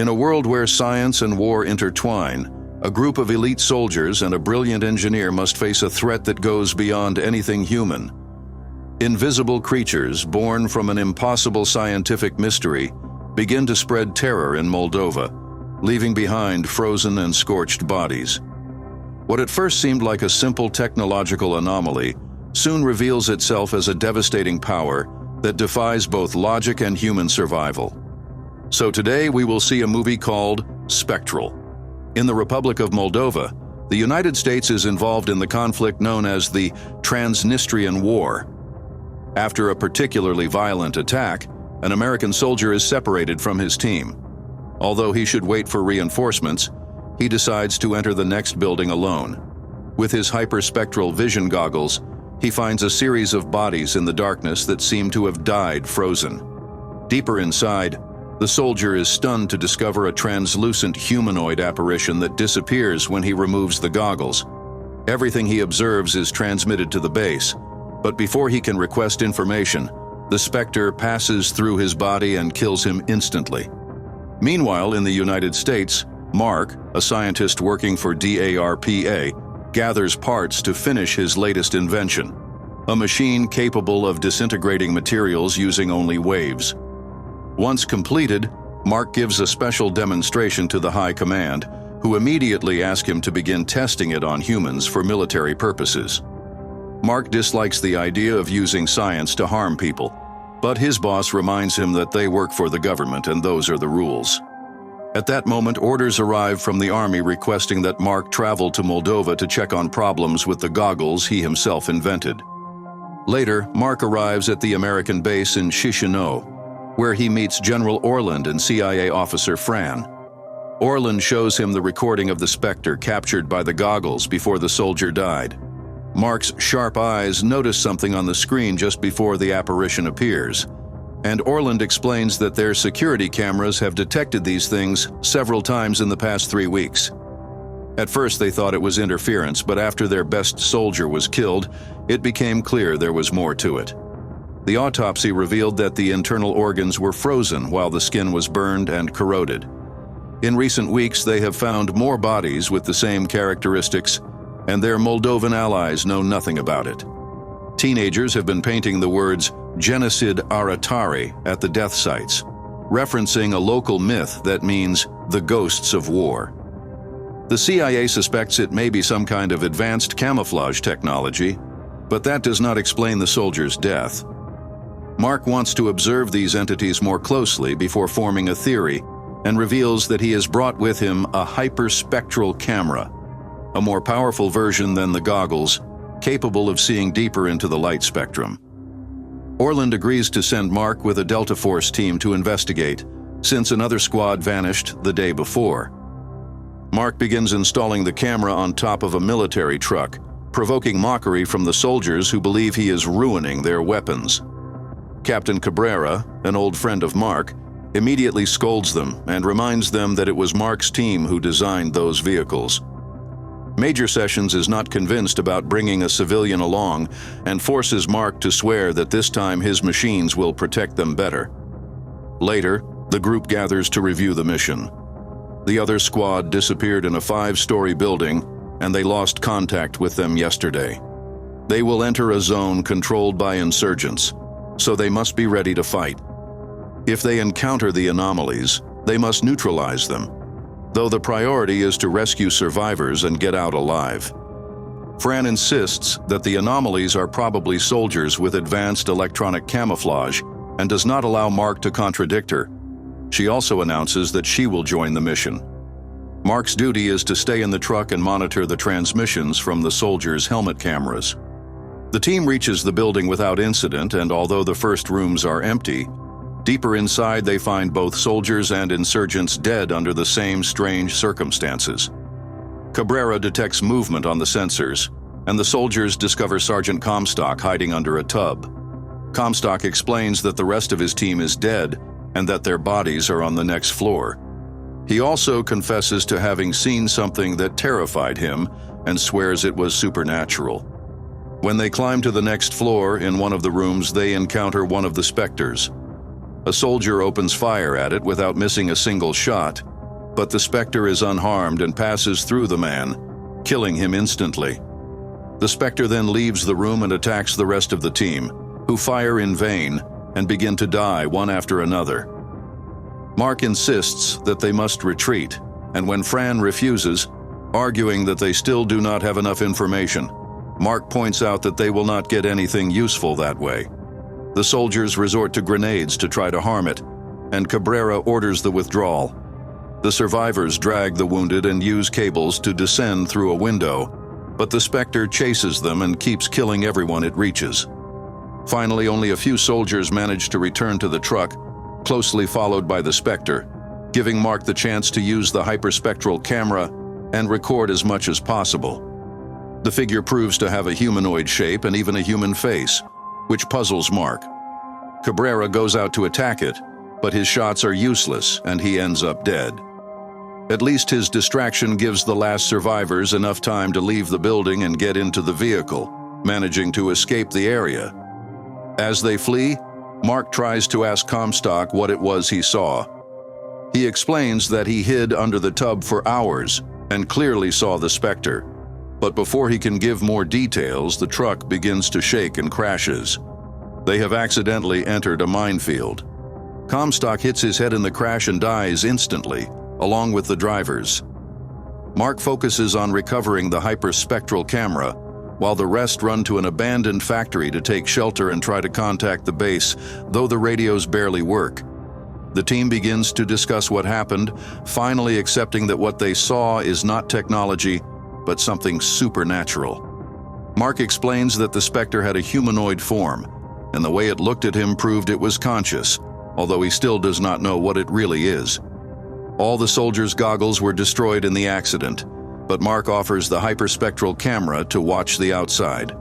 In a world where science and war intertwine, a group of elite soldiers and a brilliant engineer must face a threat that goes beyond anything human. Invisible creatures born from an impossible scientific mystery begin to spread terror in Moldova, leaving behind frozen and scorched bodies. What at first seemed like a simple technological anomaly soon reveals itself as a devastating power that defies both logic and human survival. So today we will see a movie called Spectral. In the Republic of Moldova, the United States is involved in the conflict known as the Transnistrian War. After a particularly violent attack, an American soldier is separated from his team. Although he should wait for reinforcements, he decides to enter the next building alone. With his hyperspectral vision goggles, he finds a series of bodies in the darkness that seem to have died frozen. Deeper inside, the soldier is stunned to discover a translucent humanoid apparition that disappears when he removes the goggles. Everything he observes is transmitted to the base, but before he can request information, the specter passes through his body and kills him instantly. Meanwhile, in the United States, Mark, a scientist working for DARPA, gathers parts to finish his latest invention, a machine capable of disintegrating materials using only waves. Once completed, Mark gives a special demonstration to the High Command, who immediately ask him to begin testing it on humans for military purposes. Mark dislikes the idea of using science to harm people, but his boss reminds him that they work for the government and those are the rules. At that moment, orders arrive from the army requesting that Mark travel to Moldova to check on problems with the goggles he himself invented. Later, Mark arrives at the American base in Chisinau, where he meets General Orland and CIA officer Fran. Orland shows him the recording of the specter captured by the goggles before the soldier died. Mark's sharp eyes notice something on the screen just before the apparition appears, and Orland explains that their security cameras have detected these things several times in the past 3 weeks. At first they thought it was interference, but after their best soldier was killed, it became clear there was more to it. The autopsy revealed that the internal organs were frozen while the skin was burned and corroded. In recent weeks, they have found more bodies with the same characteristics, and their Moldovan allies know nothing about it. Teenagers have been painting the words "Genocid Aratari" at the death sites, referencing a local myth that means the ghosts of war. The CIA suspects it may be some kind of advanced camouflage technology, but that does not explain the soldier's death. Mark wants to observe these entities more closely before forming a theory, and reveals that he has brought with him a hyperspectral camera, a more powerful version than the goggles, capable of seeing deeper into the light spectrum. Orland agrees to send Mark with a Delta Force team to investigate, since another squad vanished the day before. Mark begins installing the camera on top of a military truck, provoking mockery from the soldiers who believe he is ruining their weapons. Captain Cabrera, an old friend of Mark, immediately scolds them and reminds them that it was Mark's team who designed those vehicles. Major Sessions is not convinced about bringing a civilian along and forces Mark to swear that this time his machines will protect them better. Later, the group gathers to review the mission. The other squad disappeared in a 5-story building, and they lost contact with them yesterday. They will enter a zone controlled by insurgents, so they must be ready to fight. If they encounter the anomalies, they must neutralize them, though the priority is to rescue survivors and get out alive. Fran insists that the anomalies are probably soldiers with advanced electronic camouflage and does not allow Mark to contradict her. She also announces that she will join the mission. Mark's duty is to stay in the truck and monitor the transmissions from the soldiers' helmet cameras. The team reaches the building without incident, and although the first rooms are empty, deeper inside they find both soldiers and insurgents dead under the same strange circumstances. Cabrera detects movement on the sensors, and the soldiers discover Sergeant Comstock hiding under a tub. Comstock explains that the rest of his team is dead and that their bodies are on the next floor. He also confesses to having seen something that terrified him and swears it was supernatural. When they climb to the next floor, in one of the rooms they encounter one of the specters. A soldier opens fire at it without missing a single shot, But the Spectre is unharmed and passes through the man, killing him instantly. The Spectre then leaves the room and attacks the rest of the team, who fire in vain and begin to die one after another. Mark insists that they must retreat, and when Fran refuses, arguing that they still do not have enough information, Mark points out that they will not get anything useful that way. The soldiers resort to grenades to try to harm it, and Cabrera orders the withdrawal. The survivors drag the wounded and use cables to descend through a window, but the Spectre chases them and keeps killing everyone it reaches. Finally, only a few soldiers manage to return to the truck, closely followed by the Spectre, giving Mark the chance to use the hyperspectral camera and record as much as possible. The figure proves to have a humanoid shape and even a human face, which puzzles Mark. Cabrera goes out to attack it, but his shots are useless and he ends up dead. At least his distraction gives the last survivors enough time to leave the building and get into the vehicle, managing to escape the area. As they flee, Mark tries to ask Comstock what it was he saw. He explains that he hid under the tub for hours and clearly saw the Spectre. But before he can give more details, the truck begins to shake and crashes. They have accidentally entered a minefield. Comstock hits his head in the crash and dies instantly, along with the drivers. Mark focuses on recovering the hyperspectral camera, while the rest run to an abandoned factory to take shelter and try to contact the base, though the radios barely work. The team begins to discuss what happened, finally accepting that what they saw is not technology, but something supernatural. Mark explains that the Spectre had a humanoid form, and the way it looked at him proved it was conscious, although he still does not know what it really is. All the soldiers' goggles were destroyed in the accident, but Mark offers the hyperspectral camera to watch the outside.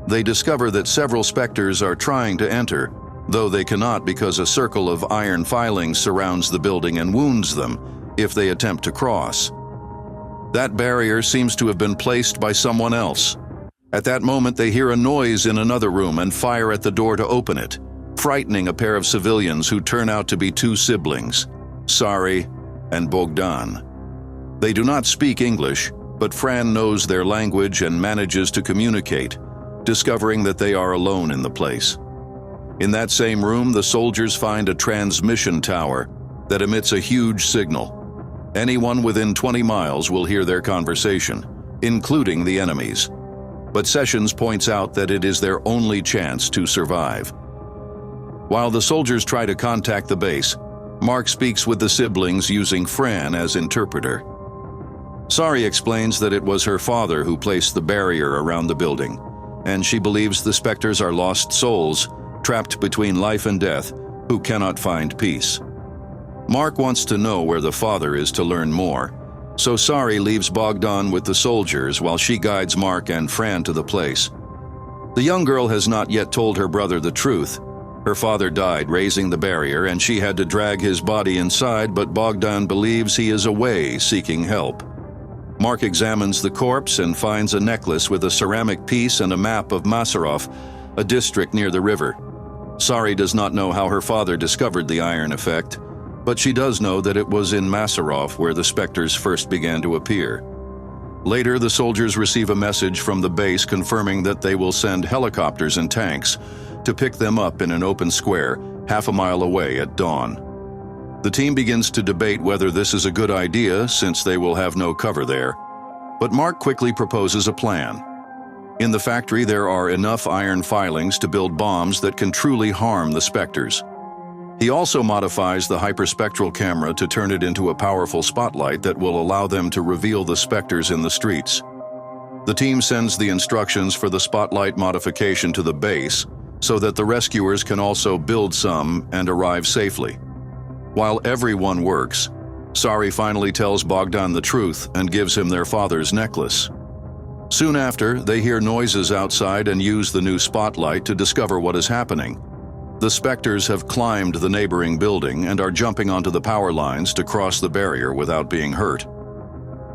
They discover that several Spectres are trying to enter, though they cannot because a circle of iron filings surrounds the building and wounds them if they attempt to cross. That barrier seems to have been placed by someone else. At that moment, they hear a noise in another room and fire at the door to open it, frightening a pair of civilians who turn out to be two siblings, Sari and Bogdan. They do not speak English, but Fran knows their language and manages to communicate, discovering that they are alone in the place. In that same room, the soldiers find a transmission tower that emits a huge signal. Anyone within 20 miles will hear their conversation, including the enemies. But Sessions points out that it is their only chance to survive. While the soldiers try to contact the base, Mark speaks with the siblings using Fran as interpreter. Sari explains that it was her father who placed the barrier around the building, and she believes the Spectres are lost souls, trapped between life and death, who cannot find peace. Mark wants to know where the father is to learn more, so Sari leaves Bogdan with the soldiers while she guides Mark and Fran to the place. The young girl has not yet told her brother the truth. Her father died raising the barrier and she had to drag his body inside, but Bogdan believes he is away seeking help. Mark examines the corpse and finds a necklace with a ceramic piece and a map of Masarov, a district near the river. Sari does not know how her father discovered the iron effect, but she does know that it was in Masarov where the Spectres first began to appear. Later, the soldiers receive a message from the base confirming that they will send helicopters and tanks to pick them up in an open square half a mile away at dawn. The team begins to debate whether this is a good idea since they will have no cover there, but Mark quickly proposes a plan. In the factory, there are enough iron filings to build bombs that can truly harm the Spectres. He also modifies the hyperspectral camera to turn it into a powerful spotlight that will allow them to reveal the Spectres in the streets. The team sends the instructions for the spotlight modification to the base so that the rescuers can also build some and arrive safely. While everyone works, Sari finally tells Bogdan the truth and gives him their father's necklace. Soon after, they hear noises outside and use the new spotlight to discover what is happening. The Spectres have climbed the neighboring building and are jumping onto the power lines to cross the barrier without being hurt.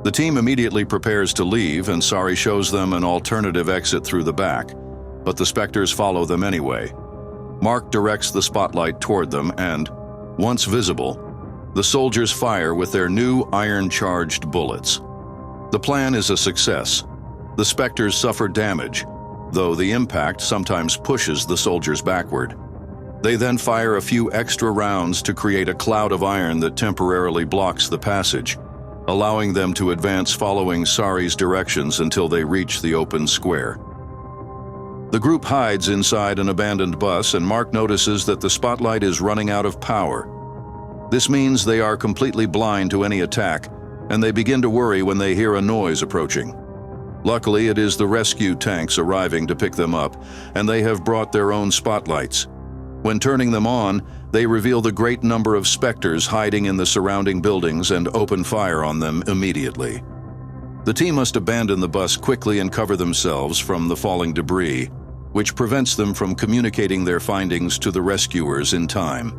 The team immediately prepares to leave, and Sari shows them an alternative exit through the back, but the Spectres follow them anyway. Mark directs the spotlight toward them and, once visible, The soldiers fire with their new iron-charged bullets. The plan is a success. The Spectres suffer damage, though the impact sometimes pushes the soldiers backward. They then fire a few extra rounds to create a cloud of iron that temporarily blocks the passage, allowing them to advance following Sari's directions until they reach the open square. The group hides inside an abandoned bus, and Mark notices that the spotlight is running out of power. This means they are completely blind to any attack, and they begin to worry when they hear a noise approaching. Luckily, it is the rescue tanks arriving to pick them up, and they have brought their own spotlights. When turning them on, they reveal the great number of Spectres hiding in the surrounding buildings and open fire on them immediately. The team must abandon the bus quickly and cover themselves from the falling debris, which prevents them from communicating their findings to the rescuers in time.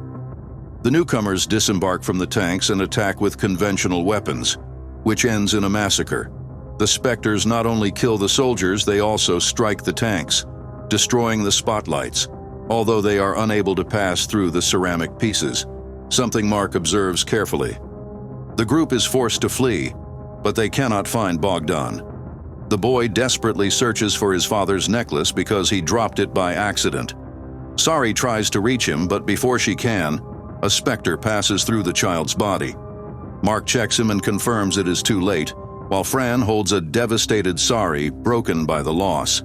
The newcomers disembark from the tanks and attack with conventional weapons, which ends in a massacre. The Spectres not only kill the soldiers, they also strike the tanks, destroying the spotlights, although they are unable to pass through the ceramic pieces, something Mark observes carefully. The group is forced to flee, but they cannot find Bogdan. The boy desperately searches for his father's necklace because he dropped it by accident. Sari tries to reach him, but before she can, a Spectre passes through the child's body. Mark checks him and confirms it is too late, while Fran holds a devastated Sari, broken by the loss.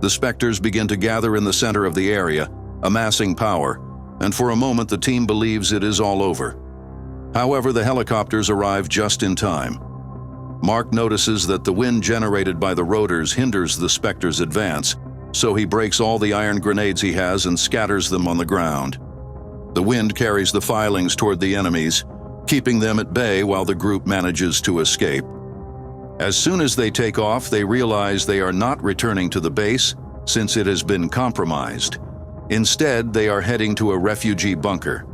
The Spectres begin to gather in the center of the area, amassing power, and for a moment the team believes it is all over. However, the helicopters arrive just in time. Mark notices that the wind generated by the rotors hinders the Spectres' advance, so he breaks all the iron grenades he has and scatters them on the ground. The wind carries the filings toward the enemies, keeping them at bay while the group manages to escape. As soon as they take off, they realize they are not returning to the base since it has been compromised. Instead, they are heading to a refugee bunker.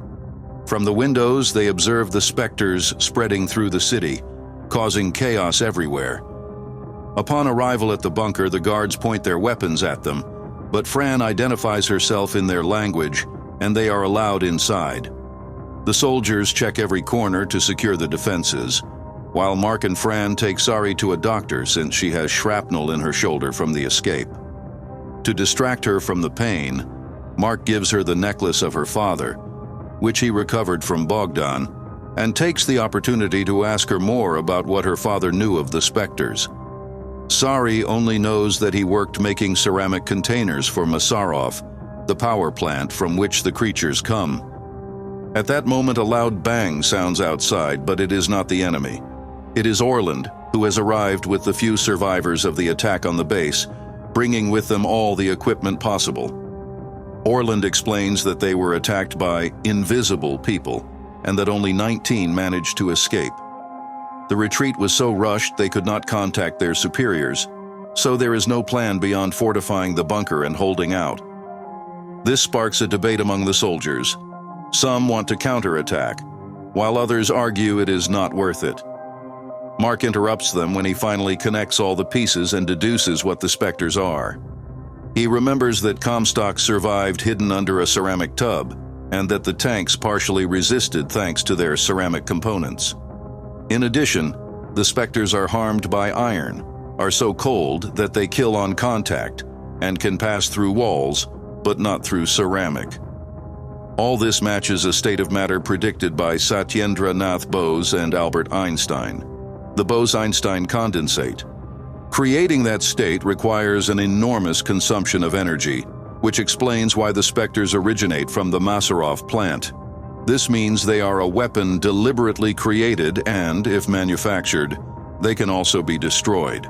From the windows, they observe the Spectres spreading through the city, causing chaos everywhere. Upon arrival at the bunker, the guards point their weapons at them, but Fran identifies herself in their language, and they are allowed inside. The soldiers check every corner to secure the defenses, while Mark and Fran take Sari to a doctor since she has shrapnel in her shoulder from the escape. To distract her from the pain, Mark gives her the necklace of her father, which he recovered from Bogdan, and takes the opportunity to ask her more about what her father knew of the Spectres. Sari only knows that he worked making ceramic containers for Masarov, the power plant from which the creatures come. At that moment, a loud bang sounds outside, but it is not the enemy. It is Orland, who has arrived with the few survivors of the attack on the base, bringing with them all the equipment possible. Orland explains that they were attacked by invisible people, and that only 19 managed to escape. The retreat was so rushed they could not contact their superiors, so there is no plan beyond fortifying the bunker and holding out. This sparks a debate among the soldiers. Some want to counterattack, while others argue it is not worth it. Mark interrupts them when he finally connects all the pieces and deduces what the Spectres are. He remembers that Comstock survived hidden under a ceramic tub, and that the tanks partially resisted thanks to their ceramic components. In addition, the Spectres are harmed by iron, are so cold that they kill on contact, and can pass through walls, but not through ceramic. All this matches a state of matter predicted by Satyendra Nath Bose and Albert Einstein, the Bose-Einstein condensate. Creating that state requires an enormous consumption of energy, which explains why the Spectres originate from the Masarov plant. This means they are a weapon deliberately created and, if manufactured, they can also be destroyed.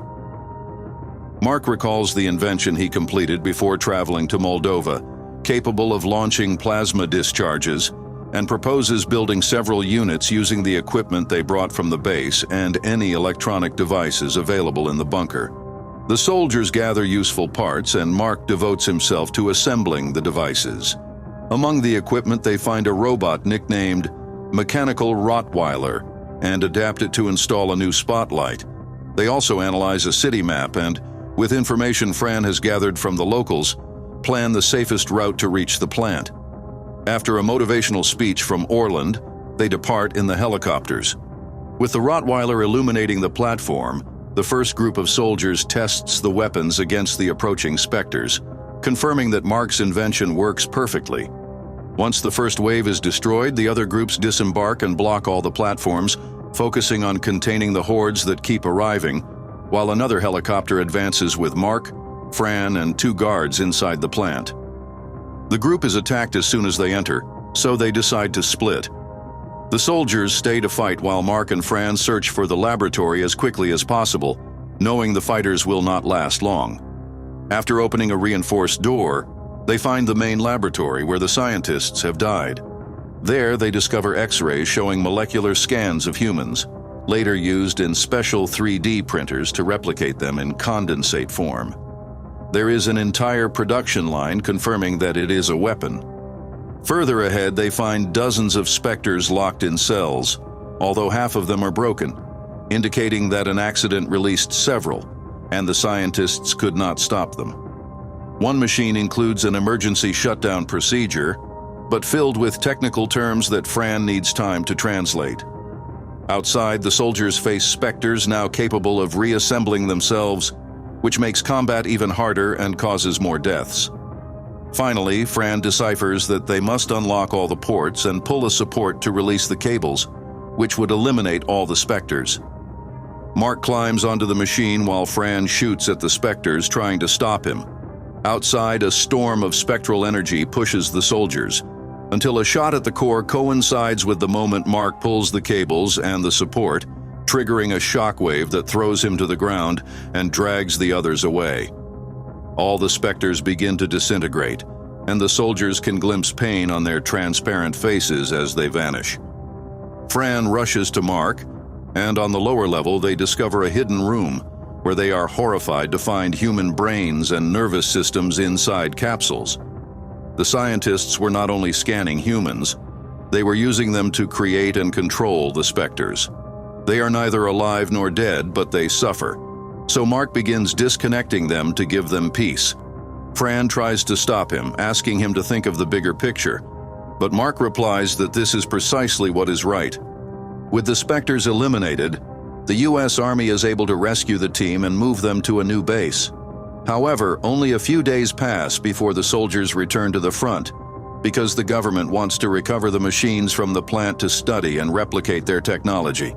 Mark recalls the invention he completed before traveling to Moldova, capable of launching plasma discharges, and proposes building several units using the equipment they brought from the base and any electronic devices available in the bunker. The soldiers gather useful parts, and Mark devotes himself to assembling the devices. Among the equipment, they find a robot nicknamed Mechanical Rottweiler and adapt it to install a new spotlight. They also analyze a city map and, with information Fran has gathered from the locals, plan the safest route to reach the plant. After a motivational speech from Orland, They depart in the helicopters. With the Rottweiler illuminating the platform, the first group of soldiers tests the weapons against the approaching specters, confirming that Mark's invention works perfectly. Once the first wave is destroyed, the other groups disembark and block all the platforms, focusing on containing the hordes that keep arriving, while another helicopter advances with Mark, Fran, and 2 guards inside the plant. The group is attacked as soon as they enter, so they decide to split. The soldiers stay to fight while Mark and Fran search for the laboratory as quickly as possible, knowing the fighters will not last long. After opening a reinforced door, they find the main laboratory where the scientists have died. There, they discover X-rays showing molecular scans of humans, later used in special 3D printers to replicate them in condensate form. There is an entire production line confirming that it is a weapon. Further ahead, they find dozens of specters locked in cells, although half of them are broken, indicating that an accident released several, and the scientists could not stop them. One machine includes an emergency shutdown procedure, but filled with technical terms that Fran needs time to translate. Outside, the soldiers face specters now capable of reassembling themselves, which makes combat even harder and causes more deaths. Finally, Fran deciphers that they must unlock all the ports and pull a support to release the cables, which would eliminate all the specters. Mark climbs onto the machine while Fran shoots at the specters, trying to stop him. Outside, a storm of spectral energy pushes the soldiers, until a shot at the core coincides with the moment Mark pulls the cables and the support, triggering a shockwave that throws him to the ground and drags the others away. All the specters begin to disintegrate, and the soldiers can glimpse pain on their transparent faces as they vanish. Fran rushes to Mark, and on the lower level they discover a hidden room where they are horrified to find human brains and nervous systems inside capsules. The scientists were not only scanning humans, they were using them to create and control the specters. They are neither alive nor dead, but they suffer. So Mark begins disconnecting them to give them peace. Fran tries to stop him, asking him to think of the bigger picture, but Mark replies that this is precisely what is right. With the specters eliminated, the U.S. Army is able to rescue the team and move them to a new base. However, only a few days pass before the soldiers return to the front, because the government wants to recover the machines from the plant to study and replicate their technology.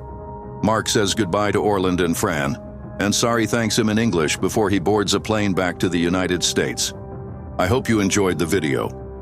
Mark says goodbye to Orland and Fran, and Sari thanks him in English before he boards a plane back to the United States. I hope you enjoyed the video.